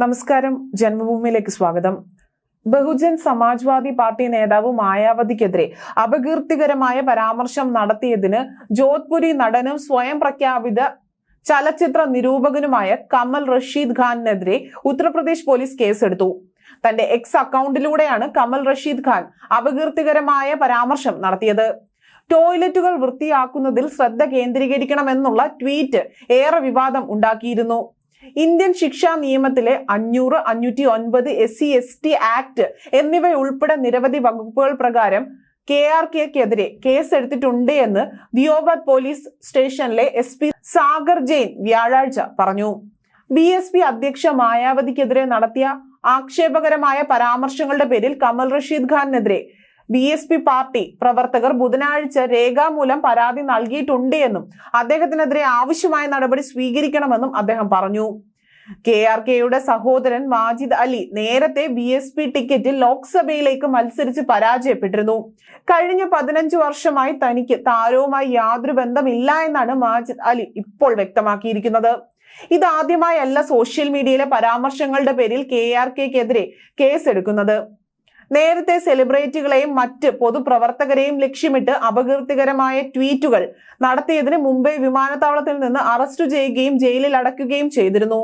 നമസ്കാരം, ജന്മഭൂമിയിലേക്ക് സ്വാഗതം. ബഹുജൻ സമാജ്വാദി പാർട്ടി നേതാവ് മായാവതിക്കെതിരെ അപകീർത്തികരമായ പരാമർശം നടത്തിയതിന് ജോധ്പുരി നടനും സ്വയം പ്രഖ്യാപിത ചലച്ചിത്ര നിരൂപകനുമായ കമൽ റഷീദ് ഖാനെതിരെ ഉത്തർപ്രദേശ് പോലീസ് കേസെടുത്തു. തന്റെ എക്സ് അക്കൗണ്ടിലൂടെയാണ് കമൽ റഷീദ് ഖാൻ അപകീർത്തികരമായ പരാമർശം നടത്തിയത്. ടോയ്ലറ്റുകൾ വൃത്തിയാക്കുന്നതിൽ ശ്രദ്ധ കേന്ദ്രീകരിക്കണമെന്നുള്ള ട്വീറ്റ് ഏറെ വിവാദം ഉണ്ടാക്കിയിരുന്നു. ഇന്ത്യൻ ശിക്ഷാ നിയമത്തിലെ 500, 509 SC/ST ആക്ട് എന്നിവയുൾപ്പെടെ നിരവധി വകുപ്പുകൾ പ്രകാരം KRKക്കെതിരെ കേസെടുത്തിട്ടുണ്ട് എന്ന് ദിയോബാദ് പോലീസ് സ്റ്റേഷനിലെ SP സാഗർ ജെയിൻ വ്യാഴാഴ്ച പറഞ്ഞു. BSP അധ്യക്ഷ മായാവതിക്കെതിരെ നടത്തിയ ആക്ഷേപകരമായ പരാമർശങ്ങളുടെ പേരിൽ കമൽ റഷീദ് ഖാനെതിരെ BSP പാർട്ടി പ്രവർത്തകർ ബുധനാഴ്ച രേഖാമൂലം പരാതി നൽകിയിട്ടുണ്ട് എന്നും അദ്ദേഹത്തിനെതിരെ ആവശ്യമായ നടപടി സ്വീകരിക്കണമെന്നും അദ്ദേഹം പറഞ്ഞു. KRKയുടെ സഹോദരൻ മാജിദ് അലി നേരത്തെ BSP ടിക്കറ്റിൽ ലോക്സഭയിലേക്ക് മത്സരിച്ച് പരാജയപ്പെട്ടിരുന്നു. കഴിഞ്ഞ 15 വർഷമായി തനിക്ക് താരവുമായി യാതൊരു ബന്ധമില്ല എന്നാണ് മാജിദ് അലി ഇപ്പോൾ വ്യക്തമാക്കിയിരിക്കുന്നത്. ഇതാദ്യമായല്ല സോഷ്യൽ മീഡിയയിലെ പരാമർശങ്ങളുടെ പേരിൽ KRKക്കെതിരെ കേസെടുക്കുന്നത്. നേരത്തെ സെലിബ്രിറ്റികളെയും മറ്റ് പൊതുപ്രവർത്തകരെയും ലക്ഷ്യമിട്ട് അപകീർത്തികരമായ ട്വീറ്റുകൾ നടത്തിയതിന് മുംബൈ വിമാനത്താവളത്തിൽ നിന്ന് അറസ്റ്റ് ചെയ്യുകയും ജയിലിൽ അടയ്ക്കുകയും ചെയ്തിരുന്നു.